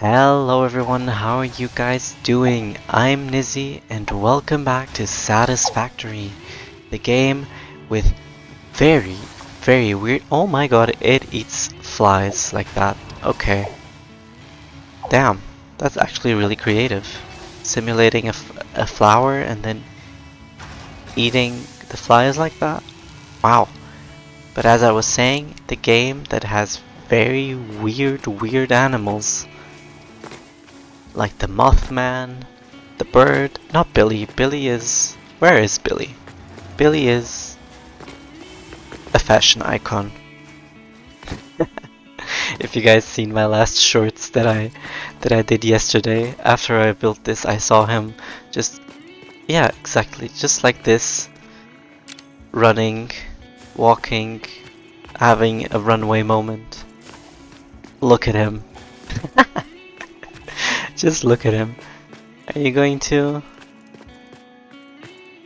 Hello everyone, how are you guys doing? I'm Nisy and welcome back to Satisfactory, the game with very, very weird— oh my god, it eats flies like that. Okay. Damn, that's actually really creative. Simulating a flower and then eating the flies like that? Wow. But as I was saying, the game that has very weird animals like the Mothman, the bird, not Billy. Billy is— where is Billy? Billy is a fashion icon. If you guys seen my last shorts that I did yesterday, after I built this, I saw him just— yeah, exactly, just like this, running, walking, having a runway moment. Look at him. Just look at him. Are you going to—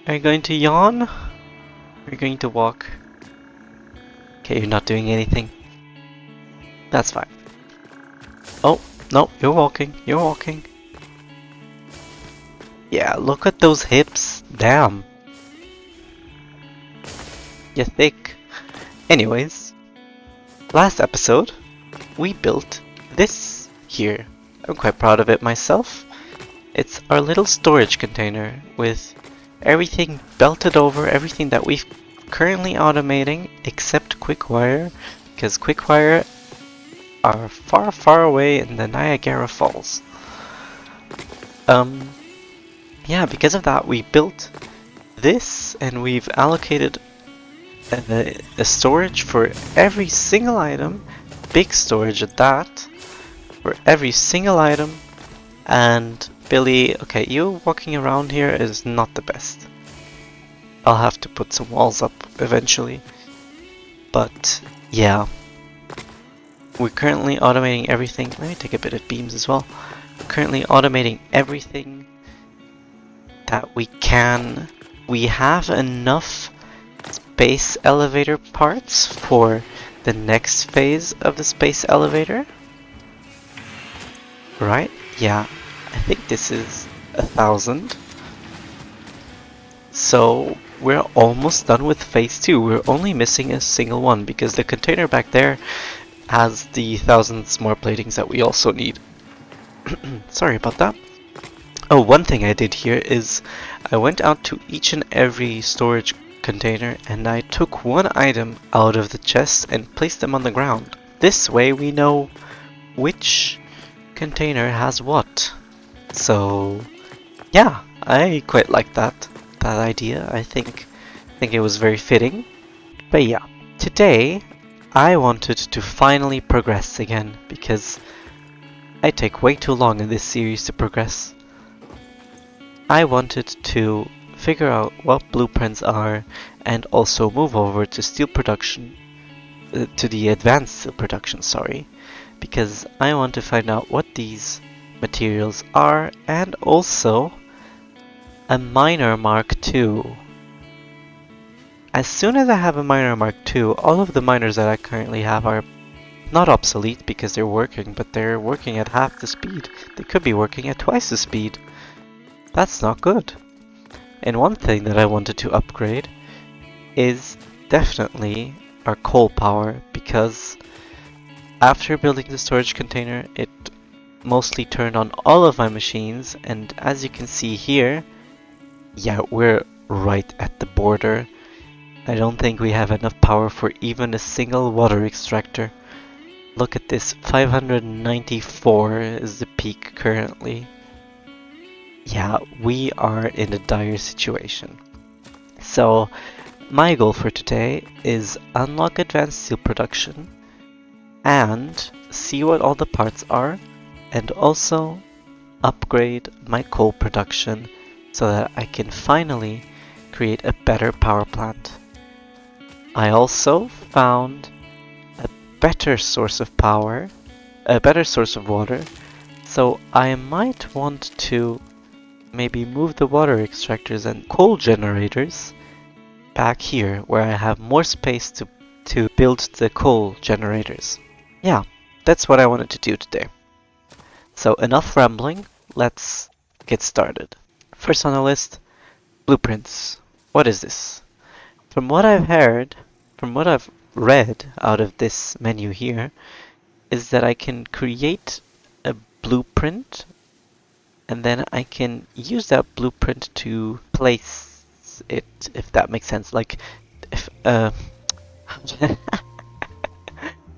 are you going to yawn? Are you going to walk? Okay, you're not doing anything. That's fine. Oh, no, you're walking. You're walking. Yeah, look at those hips. Damn. You're thick. Anyways, last episode, we built this here. I'm quite proud of it myself. It's our little storage container with everything belted over, everything that we've currently automating except Quickwire, because Quickwire are far away in the Niagara Falls. Yeah, because of that we built this and we've allocated a storage for every single item, big storage at that, for every single item. And Billy, okay, you walking around here is not the best. I'll have to put some walls up eventually. But yeah, we're currently automating everything. Let me take a bit of beams as well. We're currently automating everything that we can. We have enough space elevator parts for the next phase of the space elevator. Right? Yeah, I think this is 1,000. So we're almost done with phase 2. We're only missing a single one because the container back there has the thousands more platings that we also need. Sorry about that. Oh, one thing I did here is I went out to each and every storage container and I took one item out of the chest and placed them on the ground. This way we know which container has what. So yeah, I quite like that idea. I think it was very fitting. But yeah, today I wanted to finally progress again because I take way too long in this series to progress. I wanted to figure out what blueprints are and also move over to steel production, to the advanced steel production, sorry, because I want to find out what these materials are and also a miner Mark II. As soon as I have a miner Mark II, all of the miners that I currently have are not obsolete because they're working, but they're working at half the speed. They could be working at twice the speed. That's not good. And one thing that I wanted to upgrade is definitely our coal power, because after building the storage container, it mostly turned on all of my machines, and as you can see here, yeah, we're right at the border. I don't think we have enough power for even a single water extractor. Look at this, 594 is the peak currently. Yeah, we are in a dire situation. So, my goal for today is unlock advanced steel production and see what all the parts are, and also upgrade my coal production so that I can finally create a better power plant. I also found a better source of power, a better source of water, so I might want to maybe move the water extractors and coal generators back here where I have more space to build the coal generators. Yeah, that's what I wanted to do today. So enough rambling, let's get started. First on the list, blueprints. What is this? From what I've heard, from what I've read out of this menu here, is that I can create a blueprint and then I can use that blueprint to place it, if that makes sense. Like, if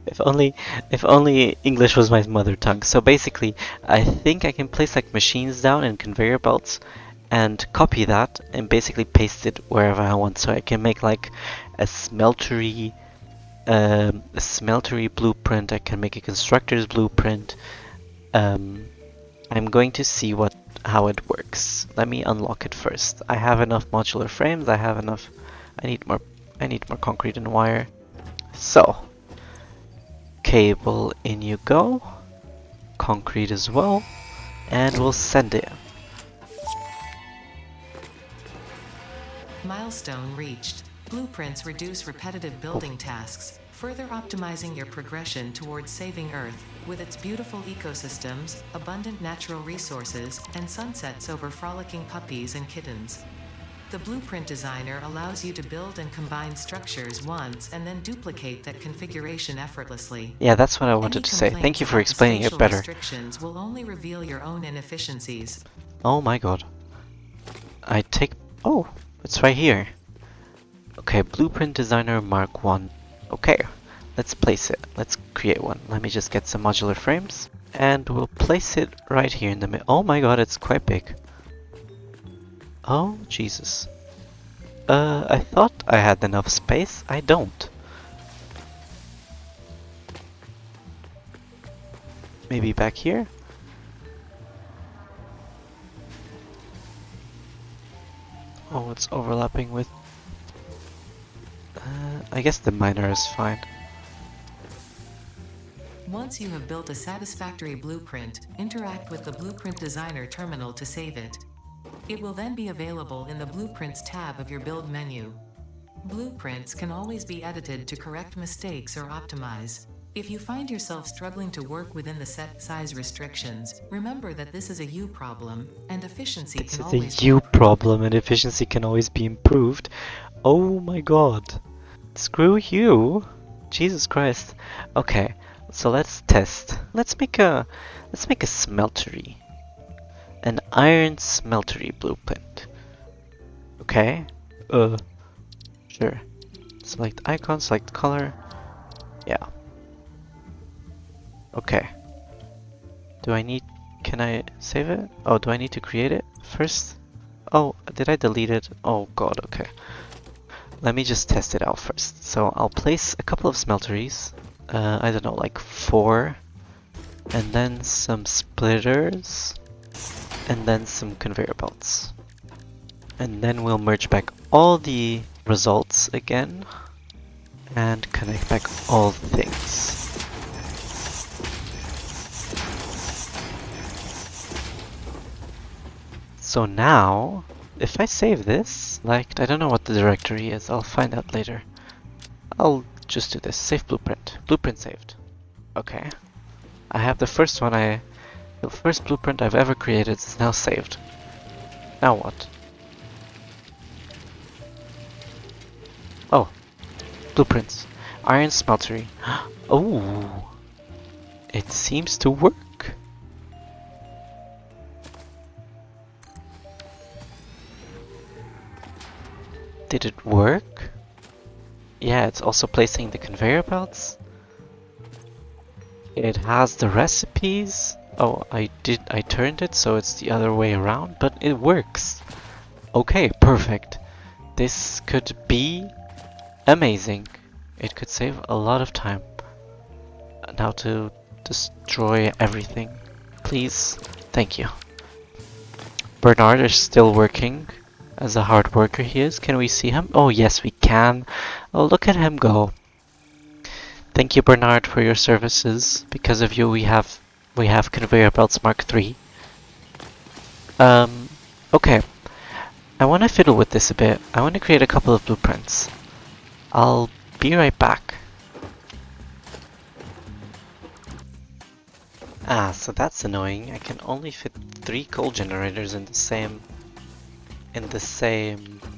if only if only English was my mother tongue. So basically, I think I can place like machines down and conveyor belts and copy that and basically paste it wherever I want. So I can make like a smeltery blueprint. I can make a constructor's blueprint. I'm going to see how it works. Let me unlock it first. I have enough modular frames. I have enough. I need more concrete and wire. So, cable in you go. Concrete as well, and we'll send it. Milestone reached. Blueprints reduce repetitive building tasks, further optimizing your progression towards saving Earth, with its beautiful ecosystems, abundant natural resources, and sunsets over frolicking puppies and kittens. The Blueprint Designer allows you to build and combine structures once and then duplicate that configuration effortlessly. Yeah, that's what I wanted to say. Thank you for explaining it better. Restrictions will only reveal your own inefficiencies. Oh my god. Oh, it's right here. Okay, Blueprint Designer Mark 1. Okay, let's place it. Let's create one. Let me just get some modular frames. And we'll place it right here in the middle. Oh my god, it's quite big. Oh, Jesus. I thought I had enough space. I don't. Maybe back here? Oh, it's overlapping with... I guess the miner is fine. Once you have built a satisfactory blueprint, interact with the Blueprint Designer terminal to save it. It will then be available in the Blueprints tab of your build menu. Blueprints can always be edited to correct mistakes or optimize. If you find yourself struggling to work within the set size restrictions, remember that this is a you problem, and efficiency can always be improved. It's a you problem and efficiency can always be improved. Oh my god. Screw you. Jesus Christ. Okay, so let's test. Let's make a smeltery. An iron smeltery blueprint. Okay. Sure. Select icon, select color. Yeah. Okay. Can I save it? Oh, do I need to create it first? Oh, did I delete it? Oh god, okay. Let me just test it out first. So I'll place a couple of smelteries. I don't know, like 4. And then some splitters. And then some conveyor belts. And then we'll merge back all the results again. And connect back all the things. So now, if I save this, like, I don't know what the directory is, I'll find out later. I'll just do this, save blueprint. Blueprint saved. Okay. I have the first one the first blueprint I've ever created is now saved. Now what? Oh, blueprints. Iron smeltery. Oh, it seems to work. Did it work? Yeah, it's also placing the conveyor belts. It has the recipes. Oh, I turned it so it's the other way around, but it works. Okay, perfect. This could be amazing. It could save a lot of time. Now to destroy everything. Please. Thank you. Bernard is still working. As a hard worker he is. Can we see him? Oh yes, we can. Oh, look at him go. Thank you, Bernard, for your services. Because of you, we have conveyor belts Mark III. Okay. I want to fiddle with this a bit. I want to create a couple of blueprints. I'll be right back. Ah, so that's annoying. I can only fit 3 coal generators in the same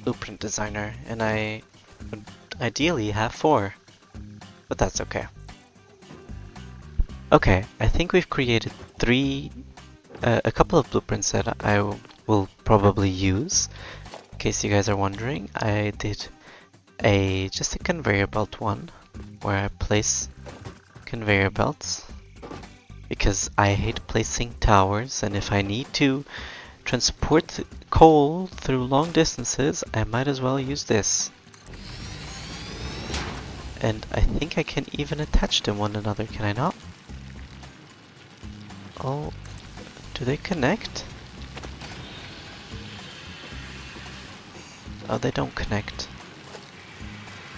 blueprint designer, and I would ideally have 4, but that's okay. Okay, I think we've created a couple of blueprints that I will probably use. In case you guys are wondering, I did just a conveyor belt one, where I place conveyor belts, because I hate placing towers, and if I need to transport coal through long distances, I might as well use this. And I think I can even attach them one another, can I not? Oh, do they connect? Oh, they don't connect.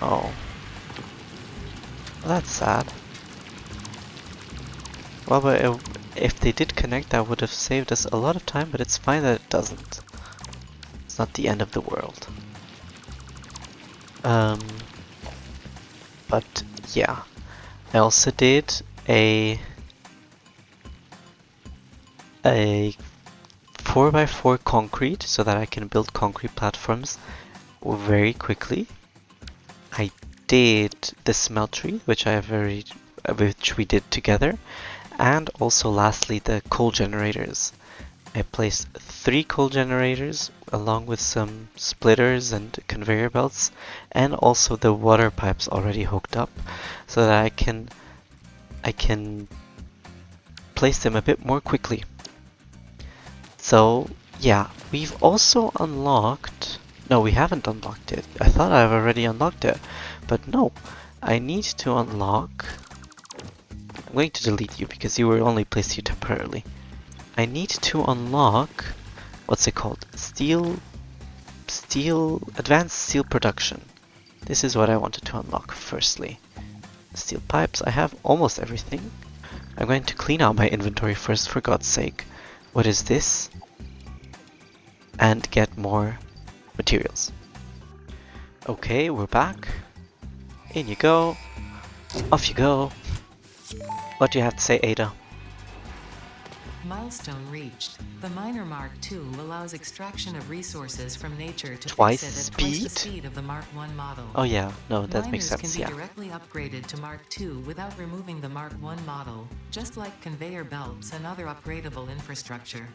Oh. Well, that's sad. Well, but if they did connect, that would have saved us a lot of time, but it's fine that it doesn't. It's not the end of the world. But yeah. I also did a 4x4 concrete so that I can build concrete platforms very quickly. I did the smeltery, which we did together, and also lastly the coal generators. I placed 3 coal generators along with some splitters and conveyor belts, and also the water pipes already hooked up, so that I can place them a bit more quickly. So yeah, we've also unlocked... No, we haven't unlocked it. I thought I've already unlocked it, but no. I need to unlock... I'm going to delete you because you were only placed here temporarily. I need to unlock... What's it called? Advanced steel production. This is what I wanted to unlock firstly. Steel pipes, I have almost everything. I'm going to clean out my inventory first, for God's sake. What is this? And get more materials. Okay, we're back. In you go. Off you go. What do you have to say, Ada? Milestone reached. The Miner Mark II allows extraction of resources from nature to Twice fix it at speed? twice the speed of the Mark I model. Oh yeah, no, that makes Miners sense, can yeah. be directly upgraded to Mark II without removing the Mark I model, just like conveyor belts and other upgradable infrastructure.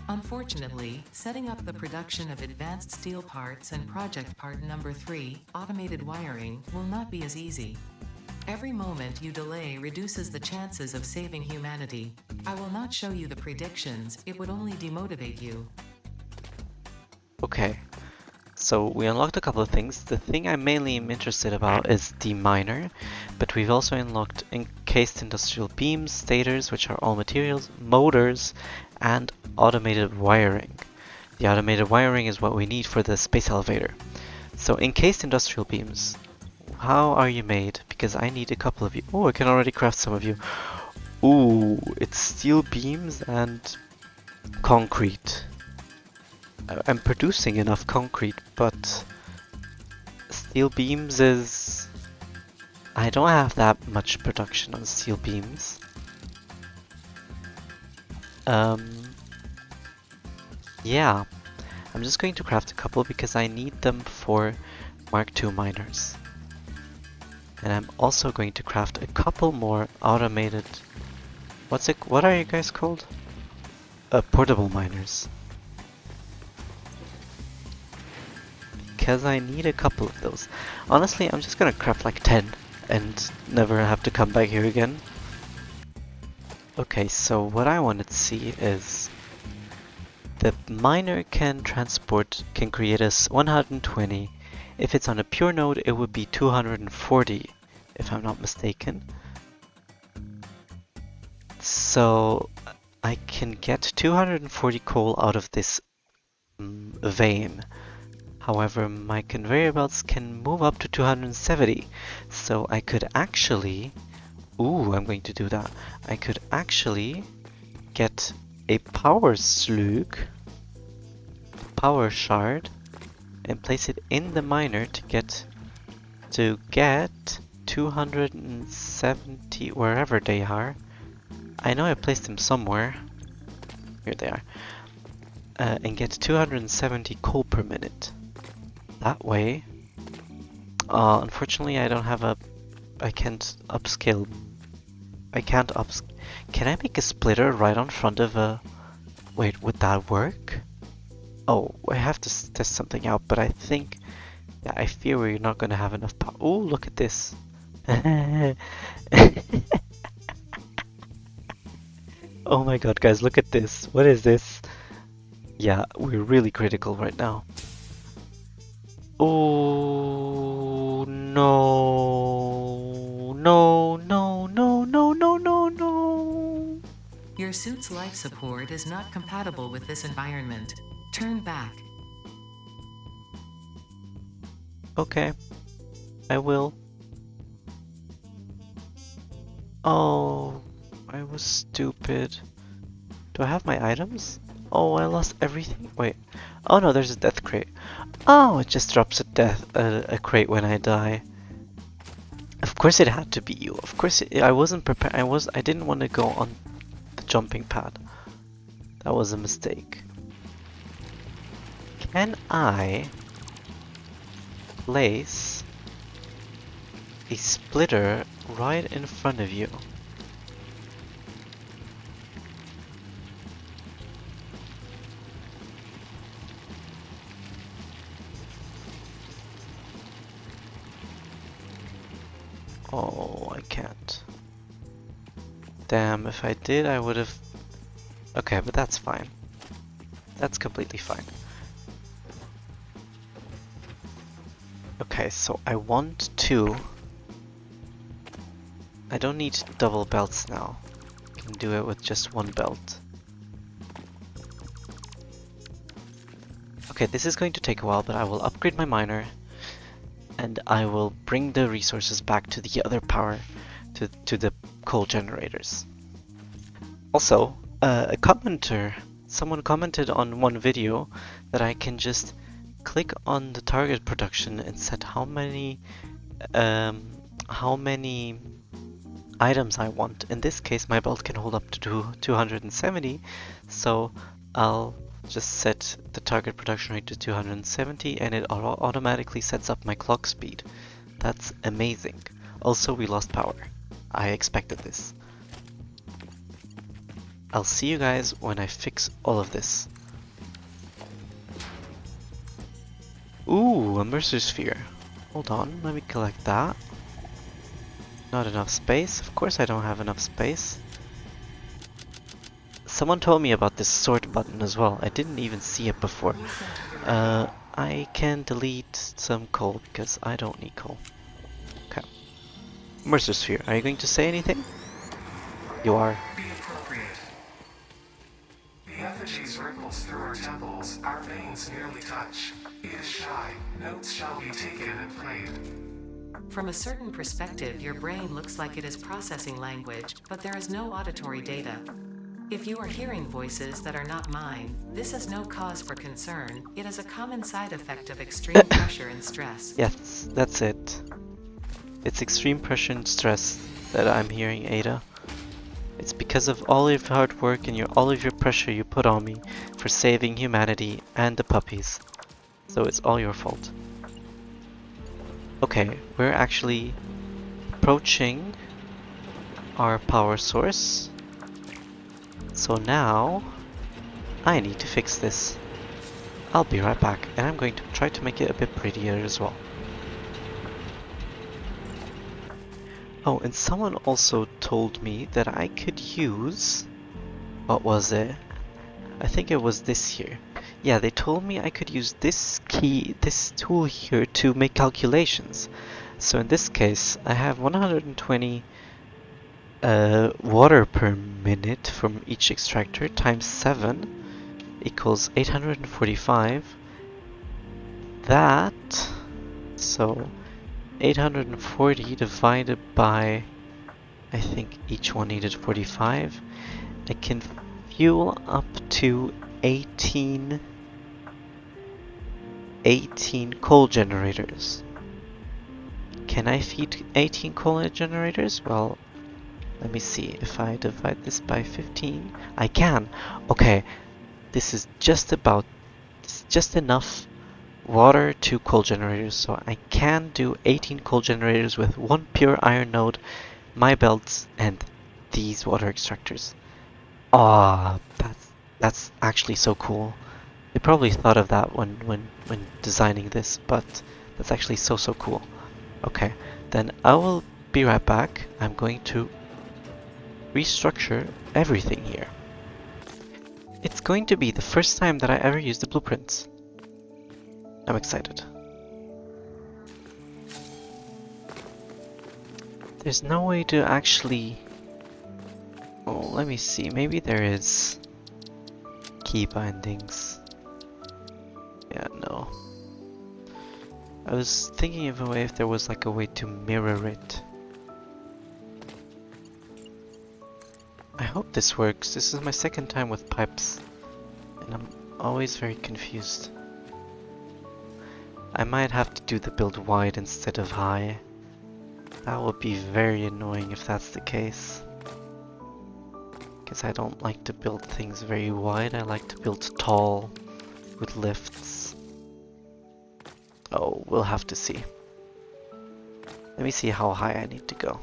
Unfortunately, setting up the production of advanced steel parts and project part number 3, automated wiring, will not be as easy. Every moment you delay reduces the chances of saving humanity. I will not show you the predictions, it would only demotivate you. Okay, so we unlocked a couple of things. The thing I mainly am interested about is the miner, but we've also unlocked encased industrial beams, stators, which are all materials, motors, and automated wiring. The automated wiring is what we need for the space elevator. So encased industrial beams, how are you made? Because I need a couple of you. Oh, I can already craft some of you. Ooh, it's steel beams and concrete. I'm producing enough concrete, but steel beams is... I don't have that much production on steel beams. Yeah, I'm just going to craft a couple because I need them for Mark II miners. And I'm also going to craft a couple more automated... What are you guys called? Portable miners. Because I need a couple of those. Honestly, I'm just gonna craft like 10 and never have to come back here again. Okay, so what I wanted to see is the miner can create us 120. If it's on a pure node, it would be 240, if I'm not mistaken. So I can get 240 coal out of this vein. However, my conveyor belts can move up to 270, so I could actually... Ooh, I'm going to do that. I could actually get a power slug, power shard, and place it in the miner to get 270 wherever they are. I know I placed them somewhere. Here they are. And get 270 coal per minute. That way. Unfortunately, I don't have a. I can't upscale. I can't ups. Can I make a splitter right on front of a? Wait, would that work? Oh, I have to test something out, but I think. Yeah, I fear we're not gonna have enough power. Oh, look at this. Oh my god, guys, look at this. What is this? Yeah, we're really critical right now. Oh no. No, no, no, no, no, no, no. Your suit's life support is not compatible with this environment. Turn back. Okay, I will. Oh, I was stupid. Do I have my items? Oh, I lost everything? Wait. Oh no, there's a death crate. Oh, it just drops a crate when I die. Of course it had to be you. Of course I wasn't prepared. I didn't want to go on the jumping pad. That was a mistake. Can I place a splitter right in front of you? Oh, I can't. Damn, if I did, I would have... Okay, but that's fine. That's completely fine. Okay, so I want to... I don't need double belts now. I can do it with just one belt. Okay, this is going to take a while, but I will upgrade my miner. And I will bring the resources back to the other power, to the coal generators. Also, a commenter, someone commented on one video that I can just click on the target production and set how many items I want. In this case, my belt can hold up to 270, so I'll just set the target production rate to 270 and it automatically sets up my clock speed. That's amazing. Also, we lost power. I expected this. I'll see you guys when I fix all of this. Ooh, a Mercer Sphere. Hold on, let me collect that. Not enough space. Of course I don't have enough space. Someone told me about this sort button as well. I didn't even see it before. I can delete some coal because I don't need coal. Okay. Mercer Sphere, are you going to say anything? You are. Be appropriate. The effigies ripples through our temples, our veins nearly touch. It is shy, notes shall be taken and played. From a certain perspective, your brain looks like it is processing language, but there is no auditory data. If you are hearing voices that are not mine, this is no cause for concern. It is a common side effect of extreme pressure and stress. Yes, that's it. It's extreme pressure and stress that I'm hearing, Ada. It's because of all your hard work and all of your pressure you put on me for saving humanity and the puppies. So it's all your fault. Okay, we're actually approaching our power source. So now I need to fix this. I'll be right back, and I'm going to try to make it a bit prettier as well. Oh, and someone also told me that I could use... What was it? I think it was this here. Yeah, they told me I could use this tool here to make calculations. So in this case, I have 120 water per minute from each extractor times 7 equals 845. That, so 840 divided by, I think each one needed 45. I can fuel up to 18 coal generators. Can I feed 18 coal generators? Well, Let me see if I divide this by 15. I can. Okay, this is just enough water to coal generators, so I can do 18 coal generators with one pure iron node, my belts, and these water extractors. Ah, that's actually so cool. They probably thought of that when designing this, but that's actually so cool. Okay, then I will be right back. I'm going to restructure everything here. It's going to be the first time that I ever use the blueprints. I'm excited. There's no way to actually... Oh, let me see. Maybe there is key bindings. Yeah, no. I was thinking of a way if there was like a way to mirror it. I hope this works. This is my second time with pipes, and I'm always very confused. I might have to do the build wide instead of high. That would be very annoying if that's the case. Because I don't like to build things very wide, I like to build tall with lifts. Oh, we'll have to see. Let me see how high I need to go.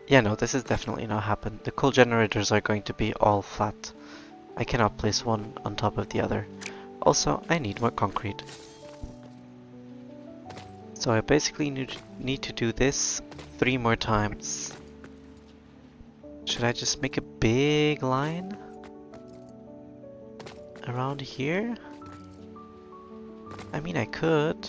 Yeah, no, this is definitely not happened. The coal generators are going to be all flat. I cannot place one on top of the other. Also, I need more concrete. So I basically need to do this 3 more times. Should I just make a big line around here? I mean, I could.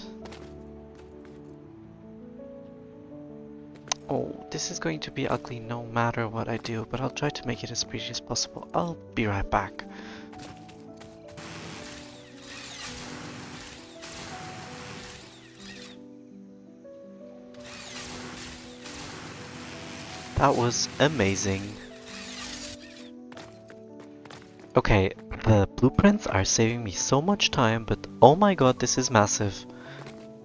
Oh, this is going to be ugly no matter what I do, but I'll try to make it as pretty as possible. I'll be right back. That was amazing. Okay, the blueprints are saving me so much time, but oh my god, this is massive.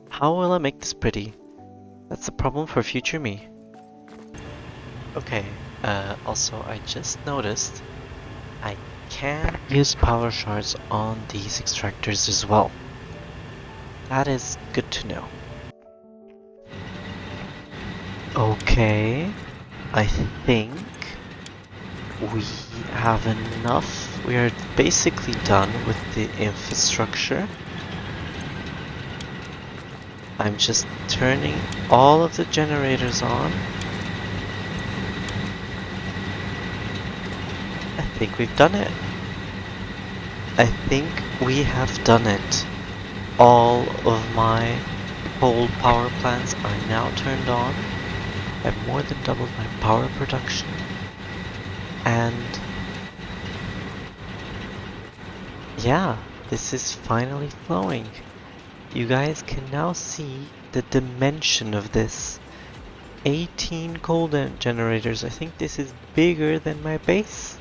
How will I make this pretty? That's a problem for future me. Okay, also I just noticed I can use power shards on these extractors as well. That is good to know. Okay, I think we have enough. We are basically done with the infrastructure. I'm just turning all of the generators on. I think we've done it. I think we have done it. All of my coal power plants are now turned on. I've more than doubled my power production. And yeah, this is finally flowing. You guys can now see the dimension of this. 18 coal generators. I think this is bigger than my base.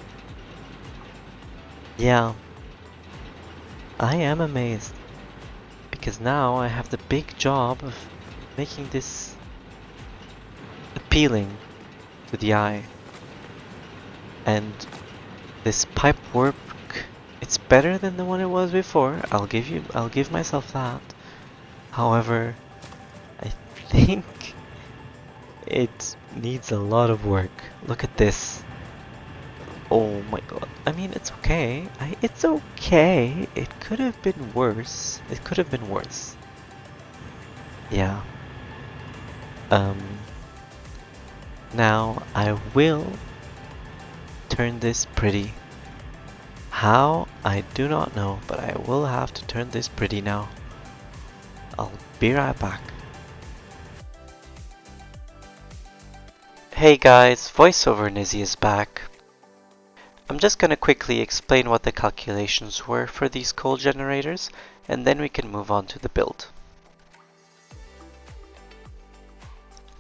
Yeah, I am amazed. Because now I have the big job of making this appealing to the eye. And this pipe work, it's better than the one it was before. I'll give myself that. However, I think it needs a lot of work. Look at this. Oh my god. I mean, it's okay. It's okay. It could have been worse. It could have been worse. Yeah. Now I will turn this pretty. How? I do not know, but I will have to turn this pretty now. I'll be right back. Hey guys, VoiceOver Nisy is back. I'm just gonna quickly explain what the calculations were for these coal generators, and then we can move on to the build.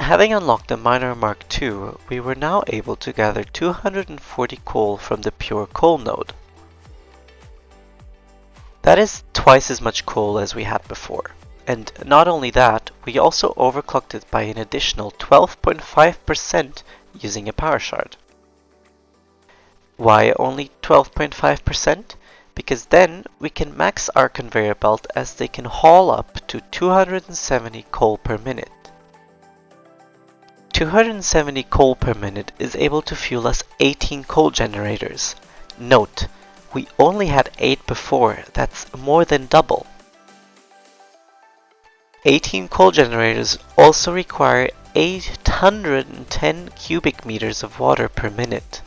Having unlocked the Miner Mark II, we were now able to gather 240 coal from the pure coal node. That is twice as much coal as we had before. And not only that, we also overclocked it by an additional 12.5% using a power shard. Why only 12.5%? Because then we can max our conveyor belt as they can haul up to 270 coal per minute. 270 coal per minute is able to fuel us 18 coal generators. Note, we only had 8 before, that's more than double. 18 coal generators also require 810 cubic meters of water per minute.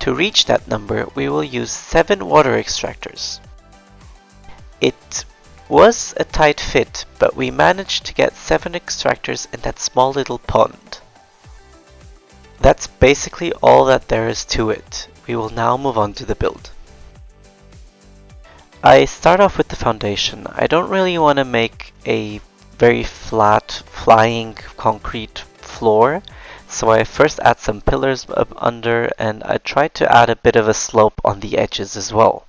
To reach that number, we will use 7 water extractors. It was a tight fit, but we managed to get 7 extractors in that small little pond. That's basically all that there is to it. We will now move on to the build. I start off with the foundation. I don't really want to make a very flat, flying concrete floor, so I first add some pillars up under, and I try to add a bit of a slope on the edges as well.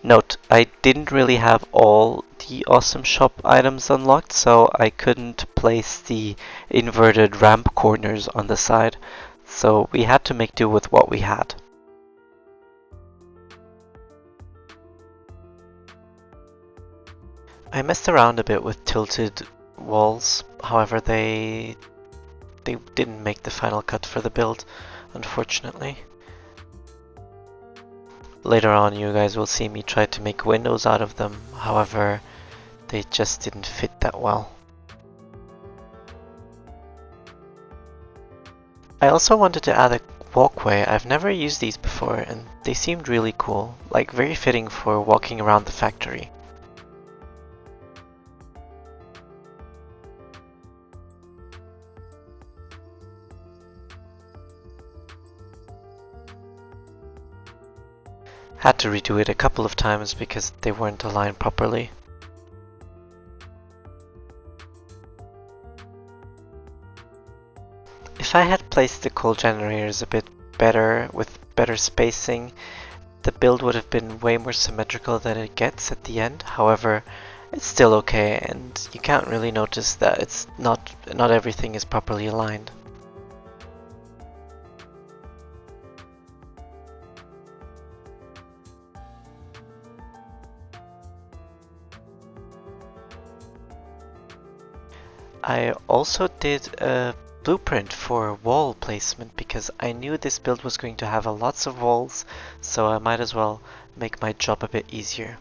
Note, I didn't really have all the awesome shop items unlocked, so I couldn't place the inverted ramp corners on the side, so we had to make do with what we had. I messed around a bit with tilted walls, however they didn't make the final cut for the build, unfortunately. Later on you guys will see me try to make windows out of them, however they just didn't fit that well. I also wanted to add a walkway. I've never used these before and they seemed really cool, like very fitting for walking around the factory. Had to redo it a couple of times because they weren't aligned properly. If I had placed the coal generators a bit better with better spacing, the build would have been way more symmetrical than it gets at the end. However, it's still okay and you can't really notice that it's not everything is properly aligned. I also did a blueprint for wall placement because I knew this build was going to have lots of walls, so I might as well make my job a bit easier.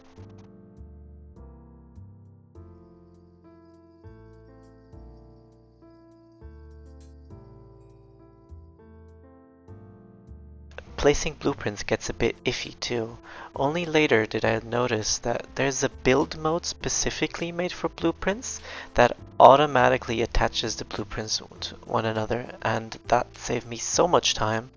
Placing blueprints gets a bit iffy too. Only later did I notice that there's a build mode specifically made for blueprints that automatically attaches the blueprints to one another, and that saved me so much time.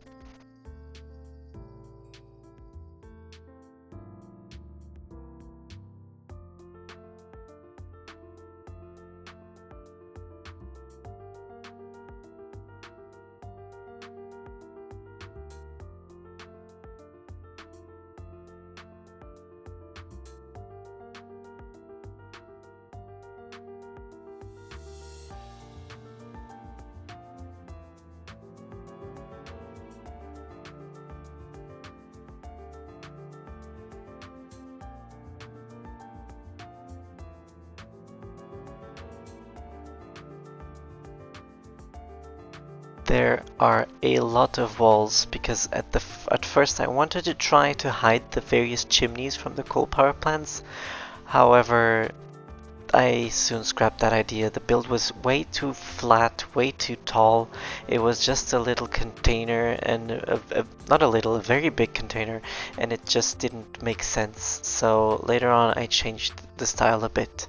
There are a lot of walls because at first I wanted to try to hide the various chimneys from the coal power plants. However, I soon scrapped that idea. The build was way too flat, way too tall. It was just a little container and not a little, a very big container, and it just didn't make sense. So later on I changed the style a bit.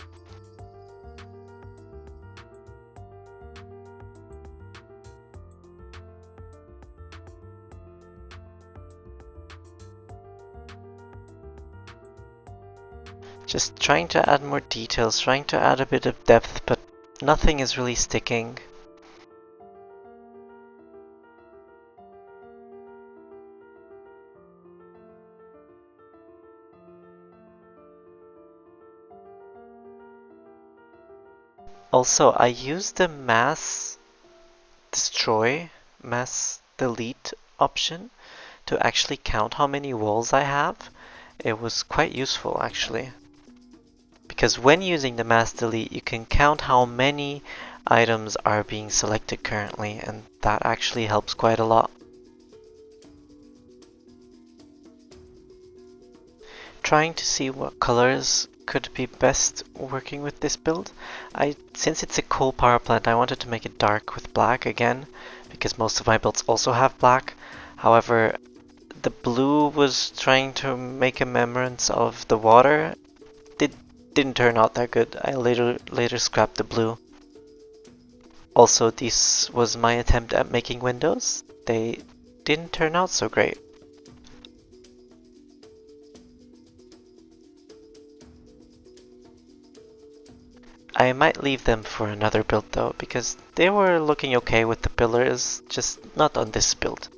Just trying to add more details, trying to add a bit of depth, but nothing is really sticking. Also, I used the mass delete option to actually count how many walls I have. It was quite useful actually. Because when using the mass delete, you can count how many items are being selected currently, and that actually helps quite a lot. Trying to see what colors could be best working with this build. Since it's a coal power plant, I wanted to make it dark with black again, because most of my builds also have black. However, the blue was trying to make a remembrance of the water. It didn't turn out that good. I later scrapped the blue. Also, this was my attempt at making windows. They didn't turn out so great. I might leave them for another build though, because they were looking okay with the pillars, just not on this build.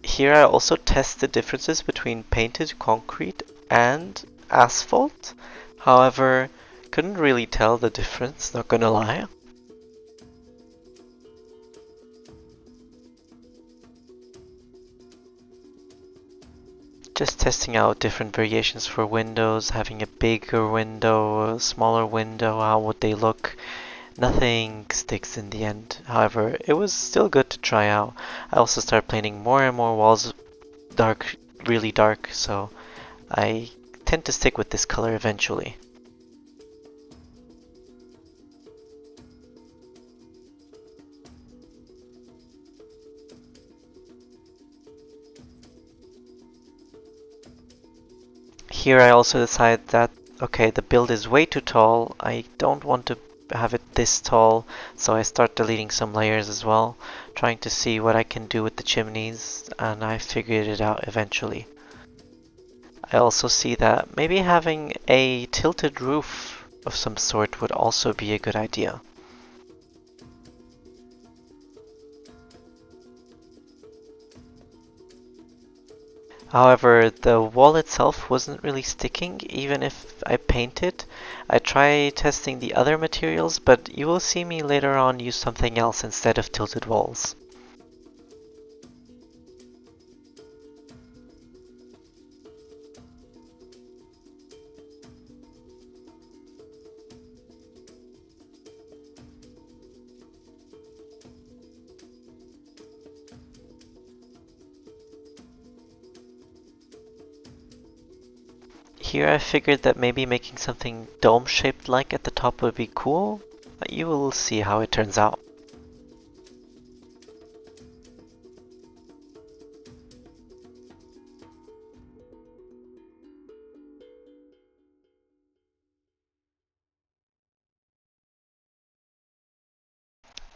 Here I also test the differences between painted concrete and asphalt. However, couldn't really tell the difference, not gonna lie. Just testing out different variations for windows, having a bigger window, a smaller window, how would they look. Nothing sticks in the end. However, it was still good to try out. I also started painting more and more walls dark, really dark, so I tend to stick with this color eventually. Here I also decided that, okay, the build is way too tall. I don't want to have it this tall, so I start deleting some layers as well, trying to see what I can do with the chimneys, and I figured it out eventually. I also see that maybe having a tilted roof of some sort would also be a good idea. However, the wall itself wasn't really sticking, even if I painted. I tried testing the other materials, but you will see me later on use something else instead of tilted walls. Here I figured that maybe making something dome-shaped like at the top would be cool, but you will see how it turns out.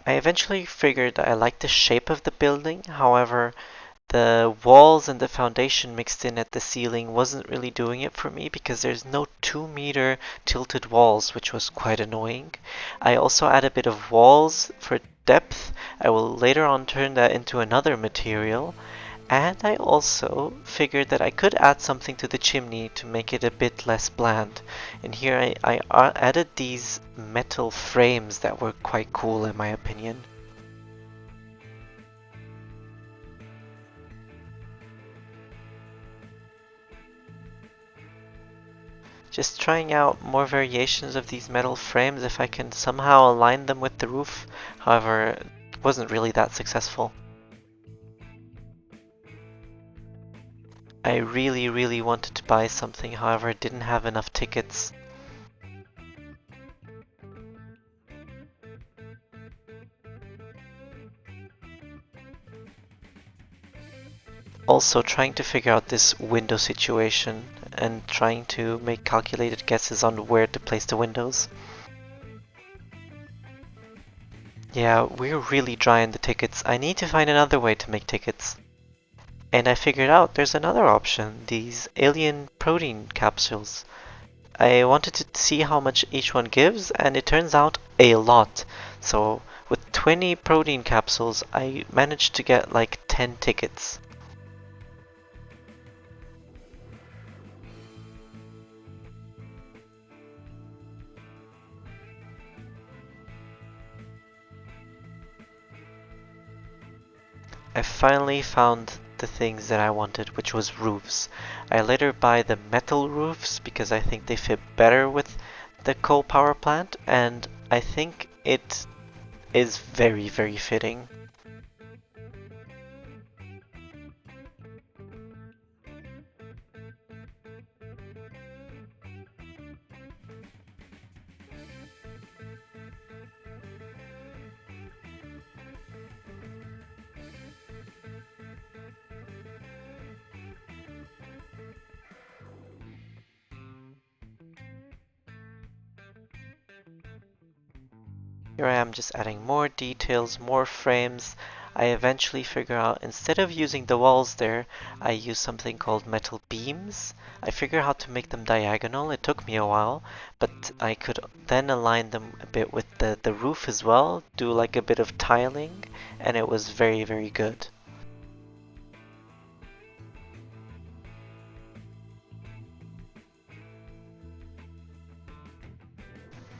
I eventually figured that I liked the shape of the building, however, the walls and the foundation mixed in at the ceiling wasn't really doing it for me because there's no 2-meter tilted walls, which was quite annoying. I also add a bit of walls for depth. I will later on turn that into another material. And I also figured that I could add something to the chimney to make it a bit less bland. And here I added these metal frames that were quite cool in my opinion. Just trying out more variations of these metal frames if I can somehow align them with the roof. However, it wasn't really that successful. I really wanted to buy something, however, didn't have enough tickets. also trying to figure out this window situation and trying to make calculated guesses on where to place the windows. Yeah, we're really dry in the tickets. I need to find another way to make tickets. And I figured out there's another option, these alien protein capsules. I wanted to see how much each one gives, and it turns out a lot. So with 20 protein capsules, I managed to get like 10 tickets. I finally found the things that I wanted, which was roofs. I later buy the metal roofs because I think they fit better with the coal power plant, and I think it is very, very fitting. Here I am just adding more details, more frames. I eventually figure out instead of using the walls there, I use something called metal beams. I figure out how to make them diagonal. It took me a while, but I could then align them a bit with the roof as well, do like a bit of tiling, and it was very, very good.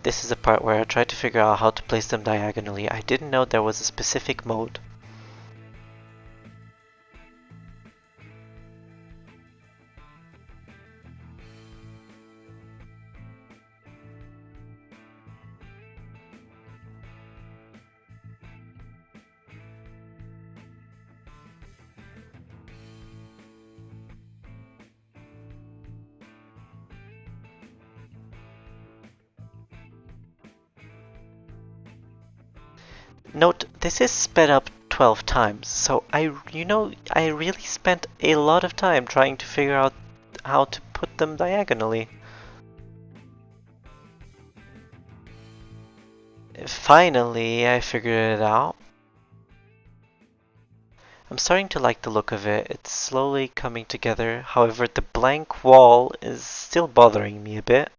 This is a part where I tried to figure out how to place them diagonally. I didn't know there was a specific mode. Note, this is sped up 12 times, so I really spent a lot of time trying to figure out how to put them diagonally. Finally, I figured it out. I'm starting to like the look of it. It's slowly coming together. However, the blank wall is still bothering me a bit.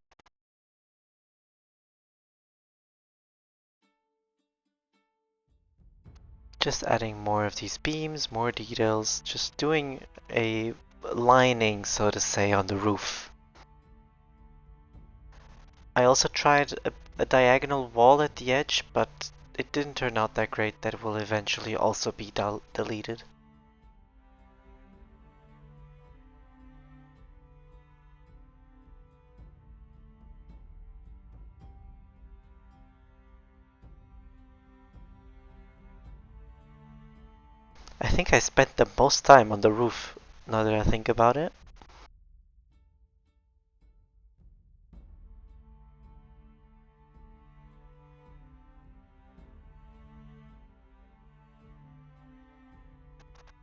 Just adding more of these beams, more details, just doing a lining, so to say, on the roof. I also tried a diagonal wall at the edge, but it didn't turn out that great. That will eventually also be deleted. I think I spent the most time on the roof, now that I think about it.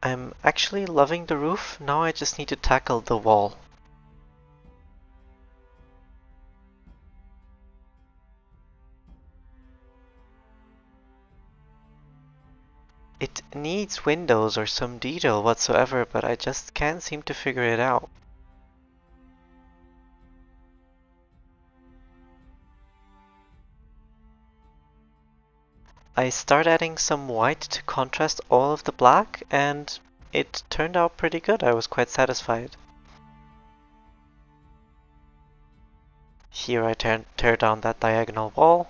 I'm actually loving the roof. Now I just need to tackle the wall. It needs windows or some detail whatsoever, but I just can't seem to figure it out. I start adding some white to contrast all of the black, and it turned out pretty good. I was quite satisfied. Here I tear down that diagonal wall.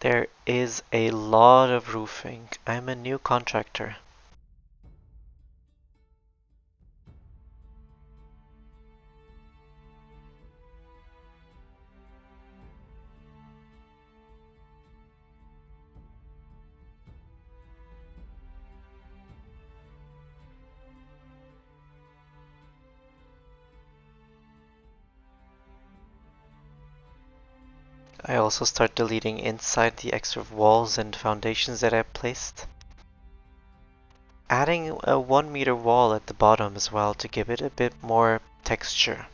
There is a lot of roofing. I'm a new contractor. I also start deleting inside the extra walls and foundations that I placed. Adding a 1 meter wall at the bottom as well to give it a bit more texture.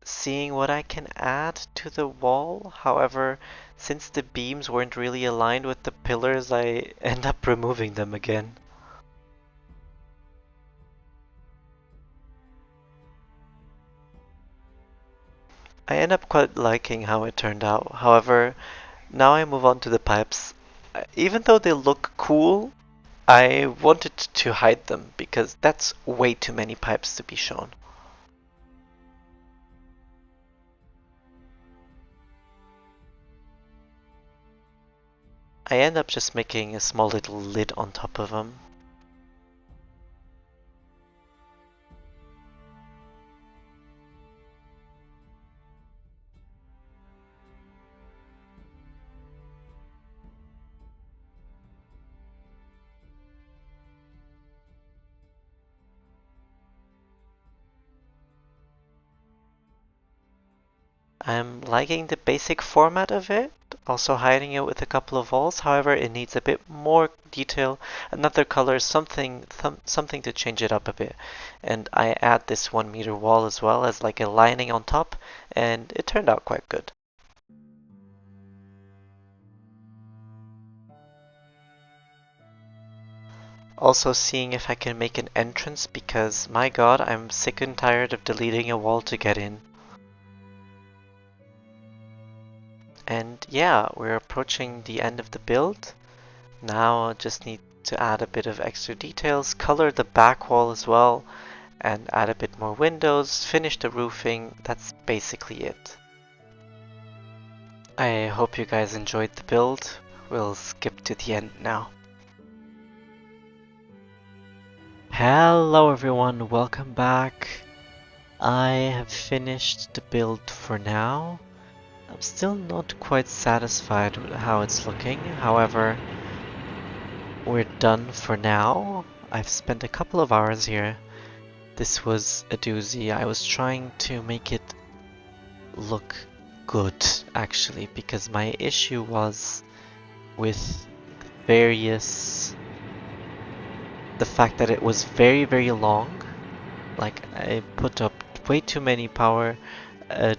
Seeing what I can add to the wall, however, since the beams weren't really aligned with the pillars, I end up removing them again. I end up quite liking how it turned out. However, now I move on to the pipes. Even though they look cool, I wanted to hide them because that's way too many pipes to be shown. I end up just making a small little lid on top of them. I'm liking the basic format of it, also hiding it with a couple of walls. However, it needs a bit more detail, another color, something to change it up a bit. And I add this 1 meter wall as well as like a lining on top, and it turned out quite good. Also seeing if I can make an entrance because my god, I'm sick and tired of deleting a wall to get in. And yeah, we're approaching the end of the build. Now I just need to add a bit of extra details, color the back wall as well, and add a bit more windows, finish the roofing. That's basically it. I hope you guys enjoyed the build. We'll skip to the end now. Hello everyone, welcome back. I have finished the build for now. I'm still not quite satisfied with how it's looking, however, we're done for now. I've spent a couple of hours here. This was a doozy. I was trying to make it look good, actually, because my issue was with the fact that it was very long. Like, I put up way too many power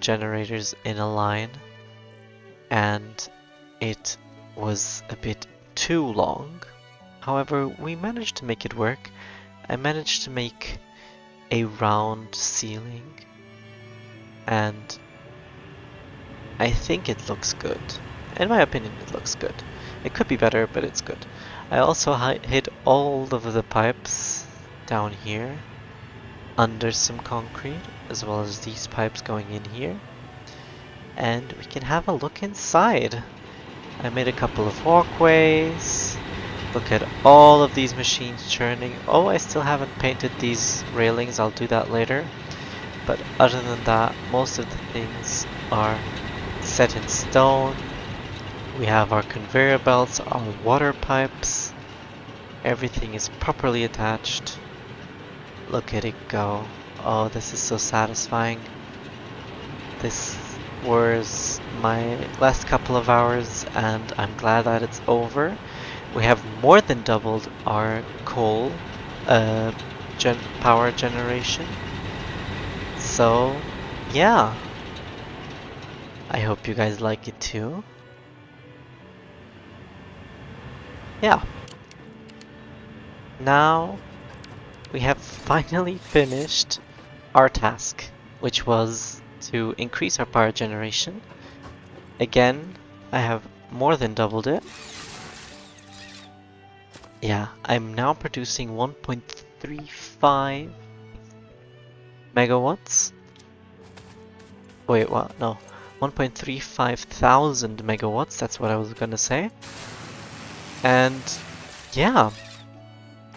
generators in a line, and it was a bit too long. However, we managed to make it work. I managed to make a round ceiling, and I think it looks good. In my opinion, it looks good. It could be better, but it's good. I also hid all of the pipes down here under some concrete, as well as these pipes going in here. And we can have a look inside. I made a couple of walkways. Look at all of these machines churning. Oh, I still haven't painted these railings. I'll do that later. But other than that, most of the things are set in stone. We have our conveyor belts, our water pipes. Everything is properly attached. Look at it go. Oh, this is so satisfying. This was my last couple of hours and I'm glad that it's over. We have more than doubled our coal power generation. So, yeah. I hope you guys like it too. Yeah. Now, we have finally finished our task, which was to increase our power generation. Again, I have more than doubled it. Yeah, I'm now producing 1.35 megawatts. Wait, what? No. 1.35 thousand megawatts, that's what I was gonna say. And yeah,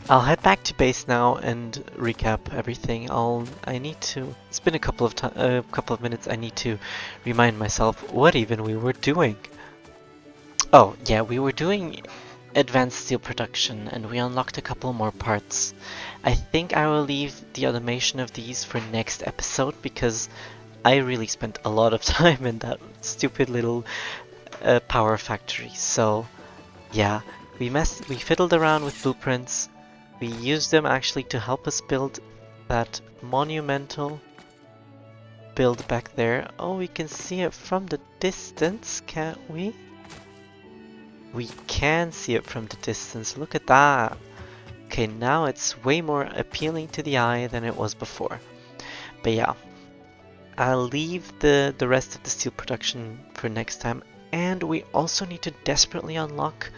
I'll head back to base now and recap everything. I need to. It's been a couple of minutes. I need to remind myself what even we were doing. Oh yeah, we were doing advanced steel production, and we unlocked a couple more parts. I think I will leave the automation of these for next episode because I really spent a lot of time in that stupid little power factory. So yeah, we fiddled around with blueprints. We used them actually to help us build that monumental build back there. Oh, we can see it from the distance, can't we? We can see it from the distance. Look at that. Okay, now it's way more appealing to the eye than it was before. But yeah, I'll leave the rest of the steel production for next time. And we also need to desperately unlock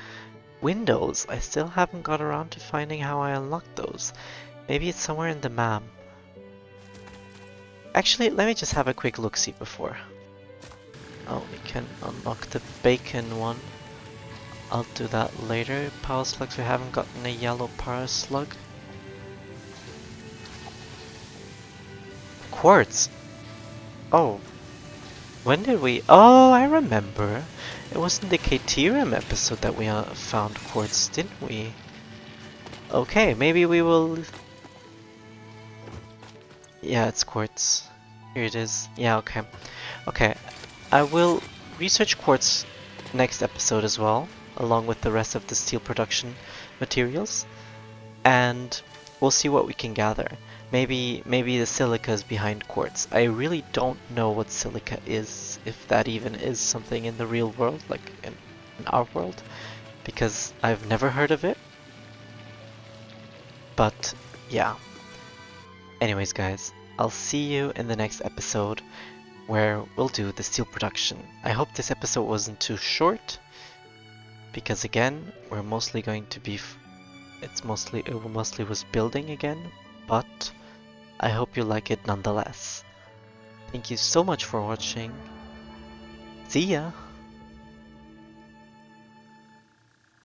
windows. I still haven't got around to finding how I unlocked those. Maybe it's somewhere in the map. Actually, let me just have a quick look-see before. Oh, we can unlock the bacon one. I'll do that later. Power slugs, we haven't gotten a yellow power slug. Quartz! Oh. When did we... Oh, I remember. It was in the Caterium episode that we found quartz, didn't we? Okay, maybe we will... Yeah, it's quartz. Here it is. Yeah, okay. Okay, I will research quartz next episode as well, along with the rest of the steel production materials, and we'll see what we can gather. Maybe the silica is behind quartz. I really don't know what silica is, if that even is something in the real world, like in our world, because I've never heard of it. But yeah. Anyways, guys, I'll see you in the next episode where we'll do the steel production. I hope this episode wasn't too short, because again, we're mostly going to be it mostly was building again, but I hope you like it nonetheless. Thank you so much for watching. See ya!